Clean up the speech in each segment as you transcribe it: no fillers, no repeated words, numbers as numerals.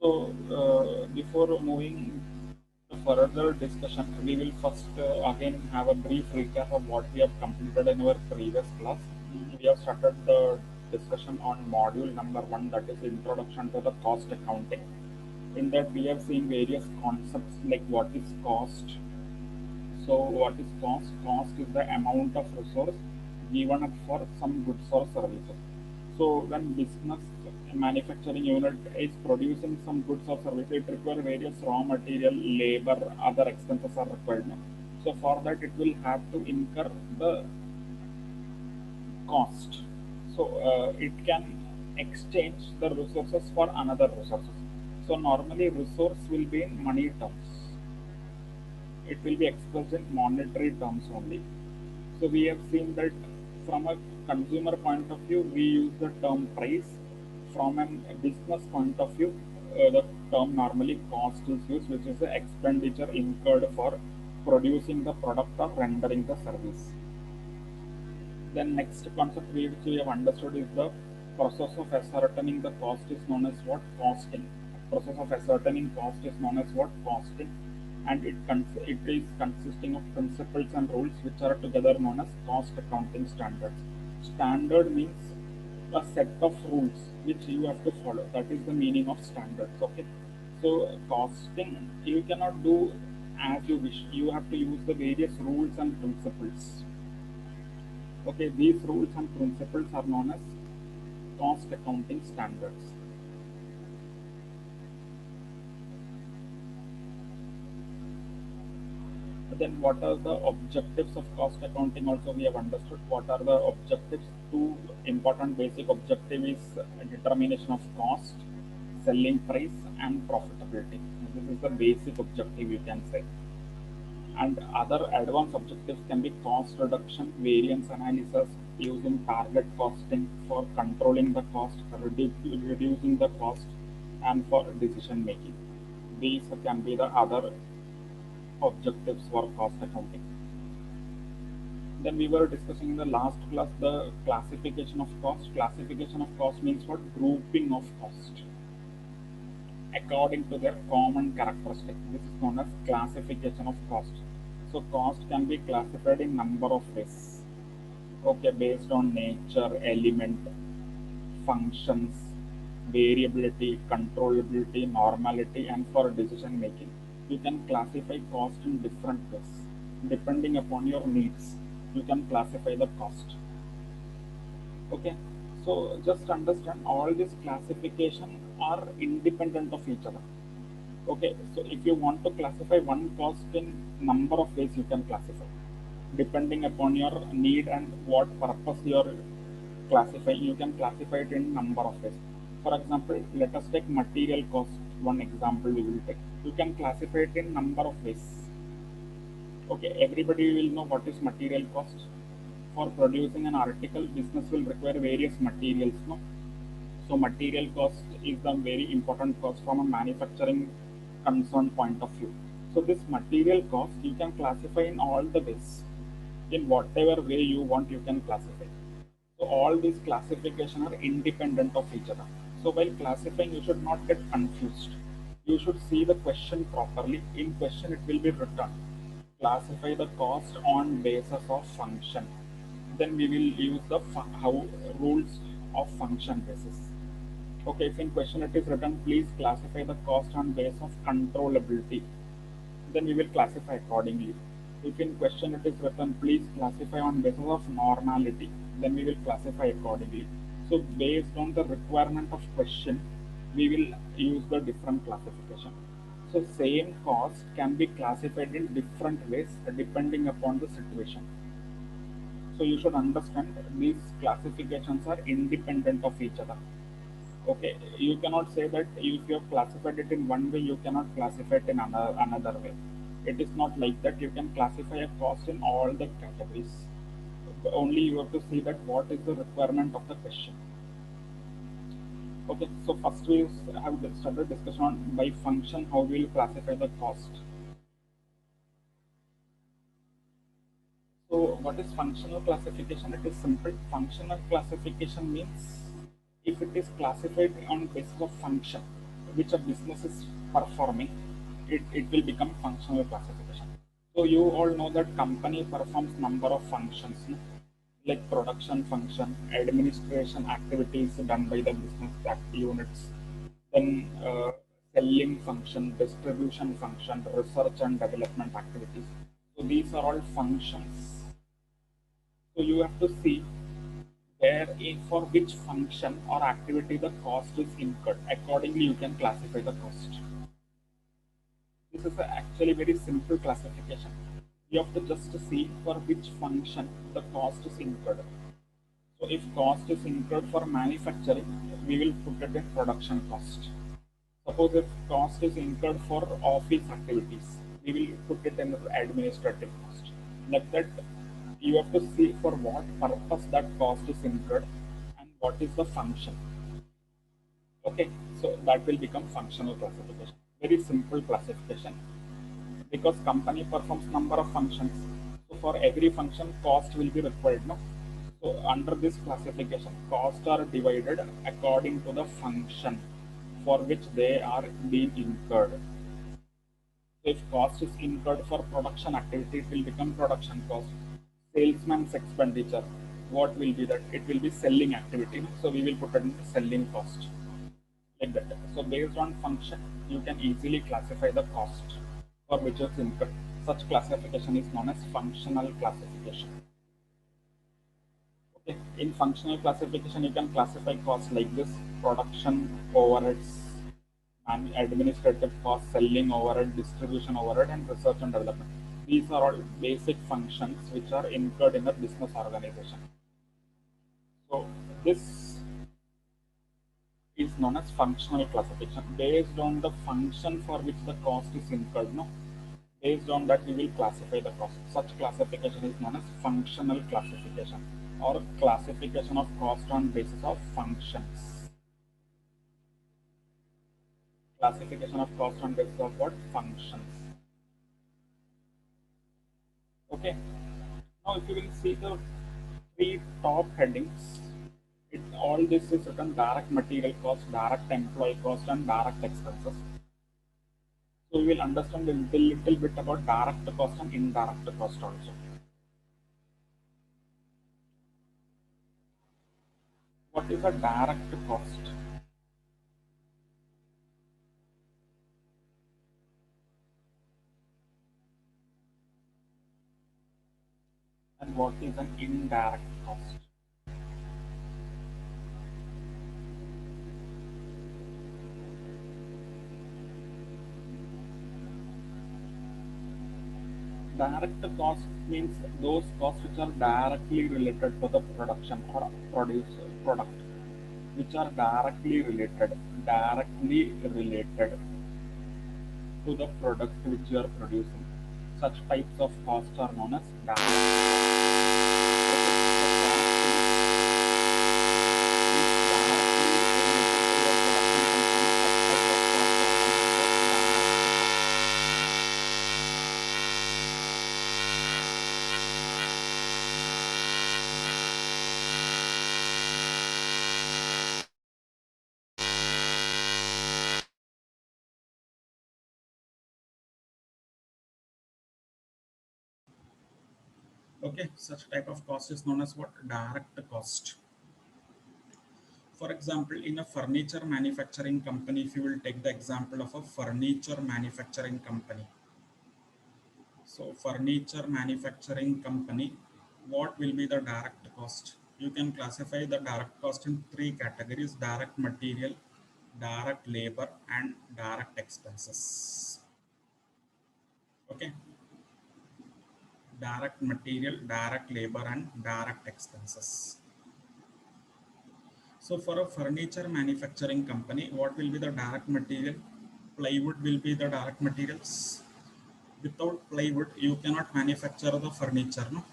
So, before moving to further discussion, we will first again have a brief recap of what we have completed in our previous class. We have started the discussion on module number 1, that is Introduction to the Cost Accounting. In that, we have seen various concepts like what is cost. So, what is cost? Cost is the amount of resource given up for some goods or services. So, when business manufacturing unit is producing some goods or services, it requires various raw material, labor, other expenses are required. So, for that, it will have to incur the cost. So, it can exchange the resources for another resources. So, normally, resource will be in money terms, it will be expressed in monetary terms only. So we have seen that from a consumer point of view, we use the term price. From a business point of view, the term normally cost is used, which is the expenditure incurred for producing the product or rendering the service. Then next concept which we have understood is the process of ascertaining the cost is known as what? Costing. Process of ascertaining cost is known as what? Costing. And it is consisting of principles and rules which are together known as cost accounting standards. Standard means a set of rules which you have to follow. That is the meaning of standards. Okay. So costing you cannot do as you wish. You have to use the various rules and principles. Okay, these rules and principles are known as cost accounting standards. Then what are the objectives of cost accounting? Also, we have understood what are the objectives. Two important basic objective is determination of cost, selling price, and profitability. This is the basic objective you can say. And other advanced objectives can be cost reduction, variance analysis, using target costing for controlling the cost, reducing the cost, and for decision making. These can be the other objectives for cost accounting. Then we were discussing in the last class the classification of cost. Classification of cost means what? Grouping of cost according to their common characteristic. This is known as classification of cost. So cost can be classified in number of ways. Okay, based on nature, element, functions, variability, controllability, normality, and for decision making. You can classify cost in different ways. Depending upon your needs, you can classify the cost. Okay, so just understand all these classification are independent of each other. Okay, so if you want to classify one cost in number of ways, you can classify depending upon your need and what purpose you are classifying. You can classify it in number of ways. For example, let us take material cost. One example we will take. You can classify it in number of ways. Okay, everybody will know what is material cost. For producing an article, business will require various materials. No, so material cost is the very important cost from a manufacturing concern point of view. So this material cost you can classify in all the ways. In whatever way you want, you can classify. So all these classification are independent of each other. So while classifying, you should not get confused. You should see the question properly. In question, it will be written. Classify the cost on basis of function. Then we will use the how rules of function basis. Okay, if in question it is written, please classify the cost on base of controllability, then we will classify accordingly. If in question it is written, please classify on basis of normality, then we will classify accordingly. So based on the requirement of question, we will use the different classification. So same cost can be classified in different ways depending upon the situation. So you should understand these classifications are independent of each other. Okay, you cannot say that if you have classified it in one way, you cannot classify it in another way. It is not like that. You can classify a cost in all the categories. Only you have to see that what is the requirement of the question. Okay, so first we have started discussion on by function how we will classify the cost. So what is functional classification? It is simple. Functional classification means if it is classified on basis of function. which a business is performing, it will become functional classification. So you all know that company performs number of functions, no? Like production function, administration activities done by the business units, then selling function, distribution function, research and development activities. So these are all functions. So you have to see where for which function or activity the cost is incurred. Accordingly, you can classify the cost. This is actually very simple classification. You have to just see for which function the cost is incurred. So if cost is incurred for manufacturing, we will put it in production cost. Suppose if cost is incurred for office activities, we will put it in administrative cost. Like that, you have to see for what purpose that cost is incurred and what is the function. Okay, so that will become functional classification. Very simple classification because company performs number of functions. So for every function, cost will be required. No? So under this classification, costs are divided according to the function for which they are being incurred. So if cost is incurred for production activity, it will become production cost. Salesman's expenditure, what will be that? It will be selling activity. So we will put it in the selling cost. Like that. So based on function, you can easily classify the cost for which is incurred. Such classification is known as functional classification. Okay. In functional classification, you can classify costs like this: production overheads, and administrative costs, selling overhead, distribution overhead, and research and development. These are all basic functions which are incurred in a business organization. So this is known as functional classification. Based on the function for which the cost is incurred, no? Based on that, we will classify the cost. Such classification is known as functional classification or classification of cost on basis of functions. Classification of cost on basis of what? Functions. Okay. Now, if you will see the three top headings, all this is written: direct material cost, direct employee cost, and direct expenses. So we will understand a little bit about direct cost and indirect cost also. What is a direct cost? And what is an indirect cost? Direct cost means those costs which are directly related to the production or product, which are directly related to the product which you are producing. Such types of costs are known as direct Okay, such type of cost is known as what? Direct cost. For example, in a furniture manufacturing company, if you will take the example of a furniture manufacturing company. So furniture manufacturing company, what will be the direct cost? You can classify the direct cost in three categories: direct material, direct labor, and direct expenses. Okay. Direct material, direct labor, and direct expenses. So for a furniture manufacturing company, what will be the direct material? Plywood will be the direct materials. Without plywood, you cannot manufacture the furniture. No?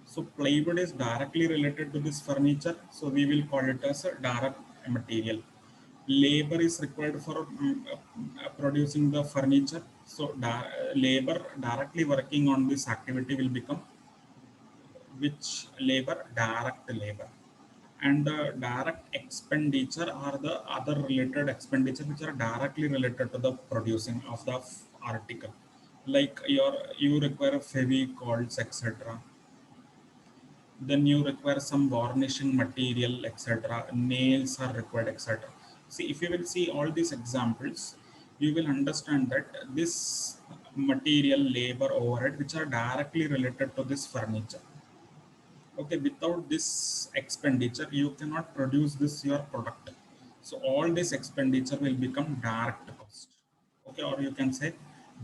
So plywood is directly related to this furniture. So we will call it as a direct material. Labor is required for producing the furniture. So labor directly working on this activity will become which labor? Direct labor. And the direct expenditure are the other related expenditure which are directly related to the producing of the article, like you require favicals, etc. Then you require some varnishing material, etc. Nails are required, etc. See, if you will see all these examples, you will understand that this material, labor, overhead which are directly related to this furniture. Okay, without this expenditure you cannot produce this your product. So all this expenditure will become direct cost. Okay, or you can say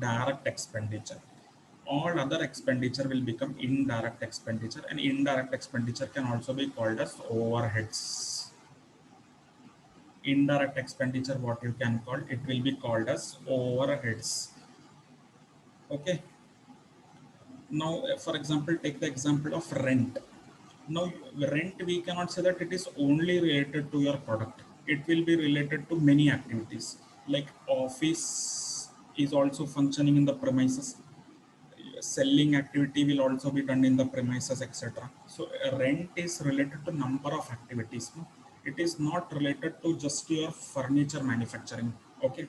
direct expenditure. All other expenditure will become indirect expenditure, and indirect expenditure can also be called as overheads. Indirect expenditure, what you can call, it will be called as overheads. Okay, now for example, take the example of rent. Now rent, we cannot say that it is only related to your product. It will be related to many activities, like office is also functioning in the premises, selling activity will also be done in the premises, etc. So rent is related to number of activities, no? It is not related to just your furniture manufacturing. Okay,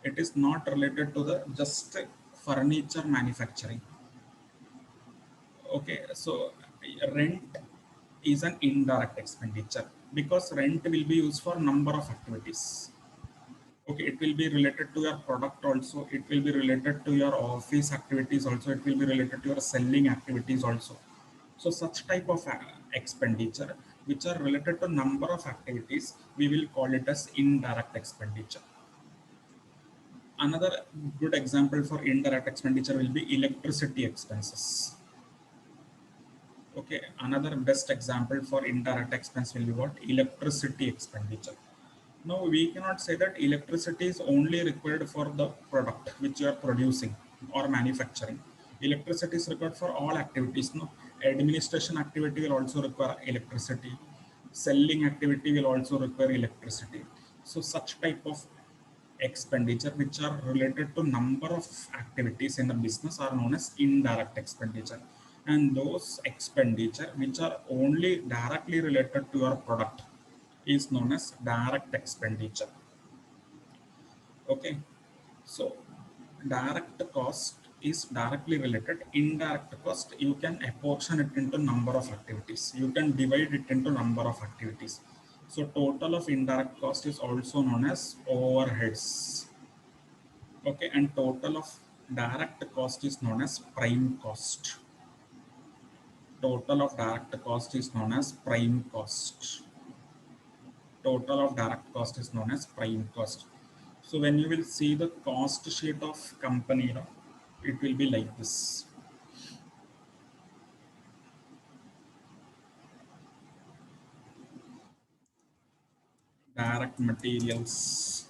it is not related to the just furniture manufacturing. Okay, so rent is an indirect expenditure because rent will be used for number of activities. Okay, it will be related to your product also, it will be related to your office activities also, it will be related to your selling activities also. So such type of expenditure which are related to number of activities, we will call it as indirect expenditure. Another good example for indirect expenditure will be electricity expenses. Okay, another best example for indirect expense will be what? Electricity expenditure. Now we cannot say that electricity is only required for the product which you are producing or manufacturing. Electricity is required for all activities. No, administration activity will also require electricity. Selling activity will also require electricity. So such type of expenditure which are related to number of activities in the business are known as indirect expenditure. And those expenditure which are only directly related to your product is known as direct expenditure. Okay, so direct cost is directly related. Indirect cost, you can apportion it into number of activities. You can divide it into number of activities. So total of indirect cost is also known as overheads. Okay, and total of direct cost is known as prime cost. Total of direct cost is known as prime cost. Total of direct cost is known as prime cost. So when you will see the cost sheet of company, it will be like this. Direct materials,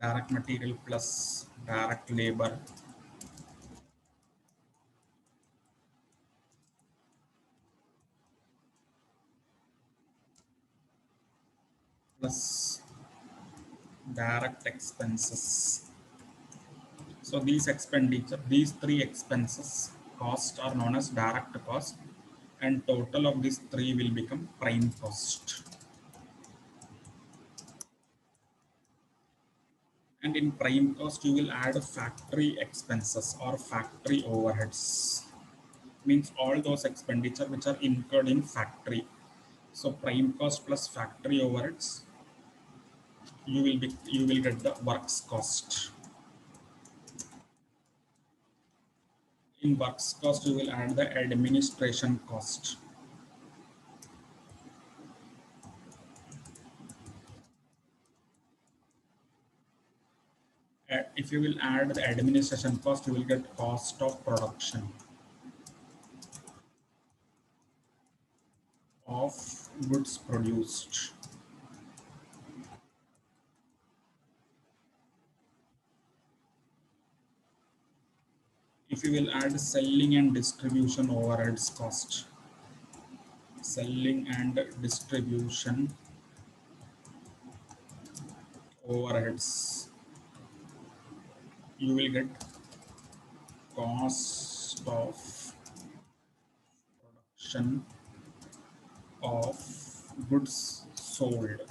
direct material plus direct labor plus direct expenses. So these expenditure, these three expenses cost are known as direct cost, and total of these three will become prime cost. And in prime cost, you will add factory expenses or factory overheads. Means all those expenditure which are incurred in factory. So prime cost plus factory overheads, you will get the works cost. In works cost, you will add the administration cost. If you will add the administration cost, you will get cost of production of goods produced. If you will add selling and distribution overheads cost, selling and distribution overheads, you will get cost of production of goods sold.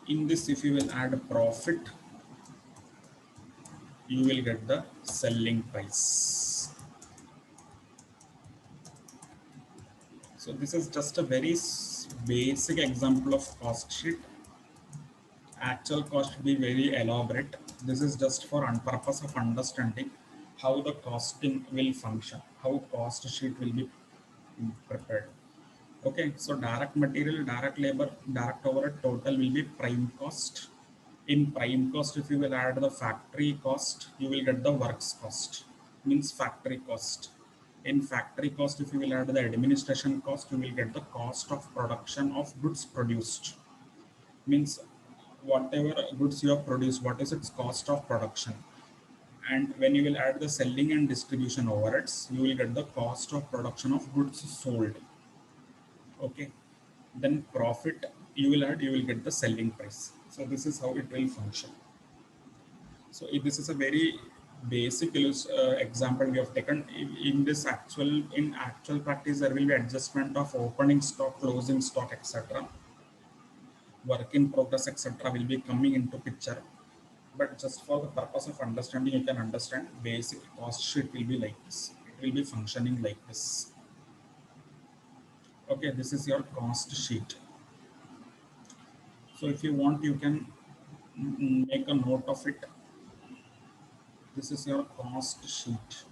In this, if you will add a profit, you will get the selling price. So this is just a very basic example of cost sheet. Actual cost will be very elaborate. This is just for purpose of understanding how the costing will function, how cost sheet will be prepared. Okay, so direct material, direct labor, direct overhead total will be prime cost. In prime cost, if you will add the factory cost, you will get the works cost, means factory cost. In factory cost, if you will add the administration cost, you will get the cost of production of goods produced, means whatever goods you have produced, what is its cost of production. And when you will add the selling and distribution overheads, you will get the cost of production of goods sold. Okay, then profit you will add, you will get the selling price. So this is how it will function. So this is a very basic example we have taken. In this actual practice, there will be adjustment of opening stock, closing stock, etc. Work in progress, etc. will be coming into picture. But just for the purpose of understanding, you can understand basic cost sheet will be like this. It will be functioning like this. Okay, this is your cost sheet. So if you want, you can make a note of it. This is your cost sheet.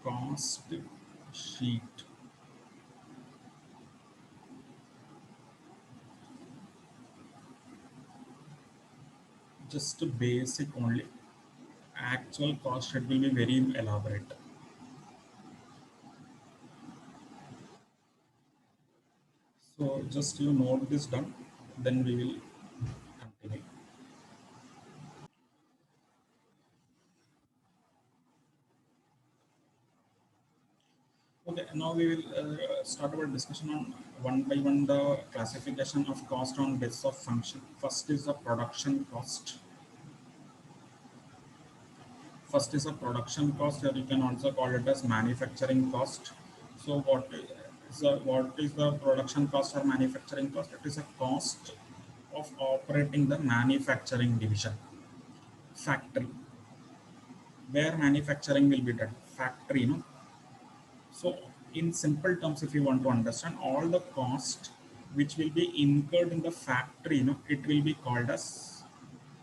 Cost sheet. Just a basic only. Actual cost sheet will be very elaborate. So just you note this down, then we will continue. Okay, now we will start our discussion on one by one the classification of cost on basis of function. First is the production cost. First is a production cost, or you can also call it as manufacturing cost. So what is the production cost or manufacturing cost? It is a cost of operating the manufacturing division, factory, where manufacturing will be done, factory, no? So in simple terms, if you want to understand all the cost which will be incurred in the factory, it will be called as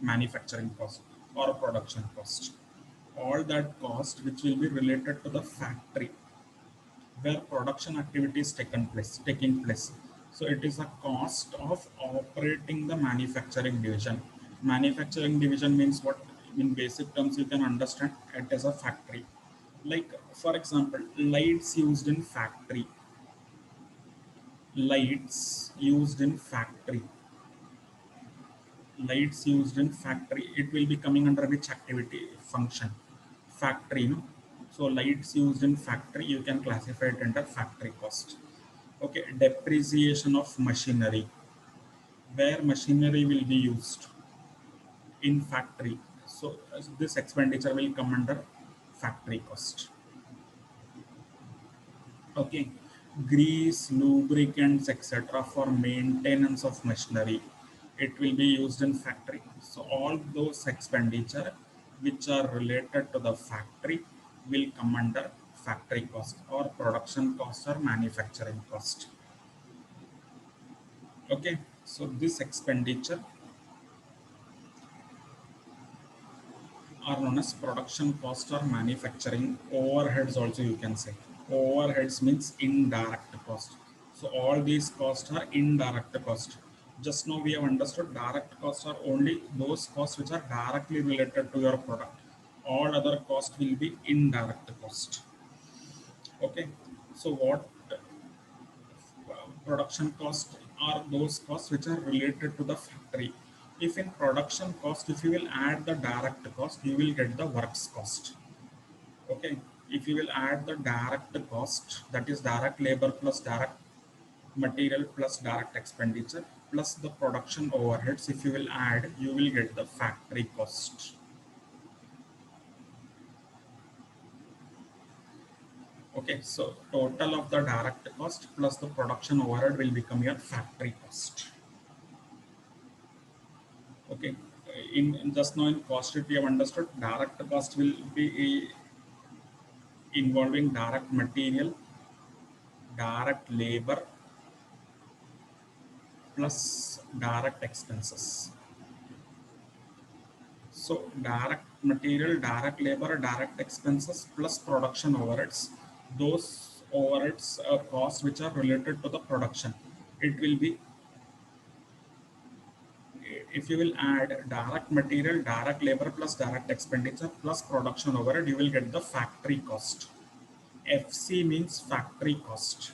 manufacturing cost or production cost. All that cost which will be related to the factory where production activities taking place. So it is a cost of operating the manufacturing division. Manufacturing division means what? In basic terms, you can understand it as a factory. Like for example, lights used in factory, lights used in factory, it will be coming under which activity function? Factory, no? So lights used in factory, you can classify it under factory cost. Okay, depreciation of machinery, where machinery will be used in factory. So this expenditure will come under factory cost. Okay, grease, lubricants, etc. for maintenance of machinery, it will be used in factory. So all those expenditure which are related to the factory will come under factory cost or production cost or manufacturing cost. Okay, so this expenditure are known as production cost or manufacturing overheads also, you can say. Overheads means indirect cost. So all these costs are indirect cost. Just now we have understood direct costs are only those costs which are directly related to your product. All other costs will be indirect cost. Okay, so what Production cost are those costs which are related to the factory. If in production cost, if you will add the direct cost, you will get the works cost. Okay. If you will add the direct cost, that is direct labor plus direct material plus direct expenditure plus the production overheads, if you will add, you will get the factory cost. Okay, so total of the direct cost plus the production overhead will become your factory cost. Okay, in just now in cost sheet we have understood direct cost will be involving direct material, direct labor plus direct expenses. So direct material, direct labor, direct expenses plus production overheads. Those overheads are costs which are related to the production. It will be, if you will add direct material, direct labor plus direct expenditure plus production overhead, you will get the factory cost. FC means factory cost.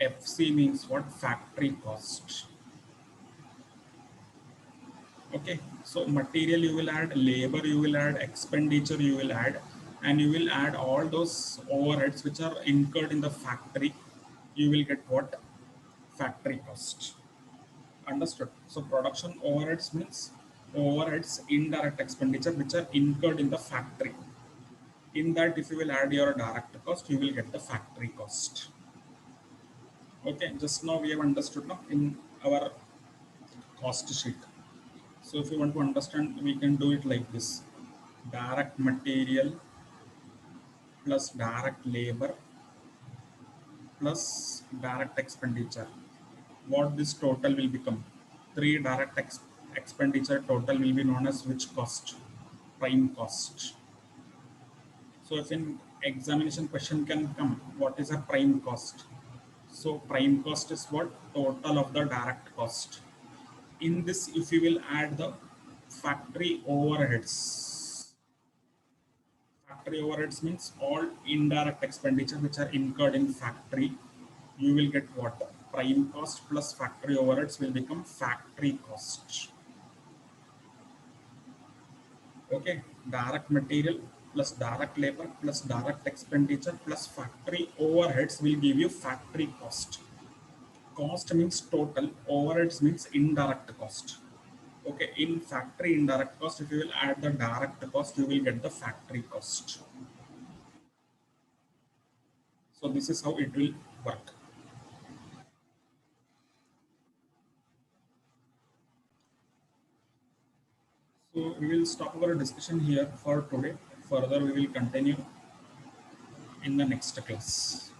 FC means what? Factory cost. Okay, so material you will add, labor you will add, expenditure you will add, and you will add all those overheads which are incurred in the factory. You will get what? Factory cost. Understood? So production overheads means overheads, indirect expenditure which are incurred in the factory. In that, if you will add your direct cost, you will get the factory cost. Okay, just now we have understood now in our cost sheet. So if you want to understand, we can do it like this. Direct material plus direct labor plus direct expenditure. What this total will become? Three direct expenditure total will be known as which cost? Prime cost. So if in examination question can come, what is a prime cost? So prime cost is what? Total of the direct cost. In this, if you will add the factory overheads, factory overheads means all indirect expenditure which are incurred in factory, you will get what? Prime cost plus factory overheads will become factory cost. Okay, direct material plus direct labor plus direct expenditure plus factory overheads will give you factory cost. Cost means total, overheads means indirect cost. Okay, in factory indirect cost, if you will add the direct cost, you will get the factory cost. So this is how it will work. So we will stop our discussion here for today. Further, we will continue in the next class.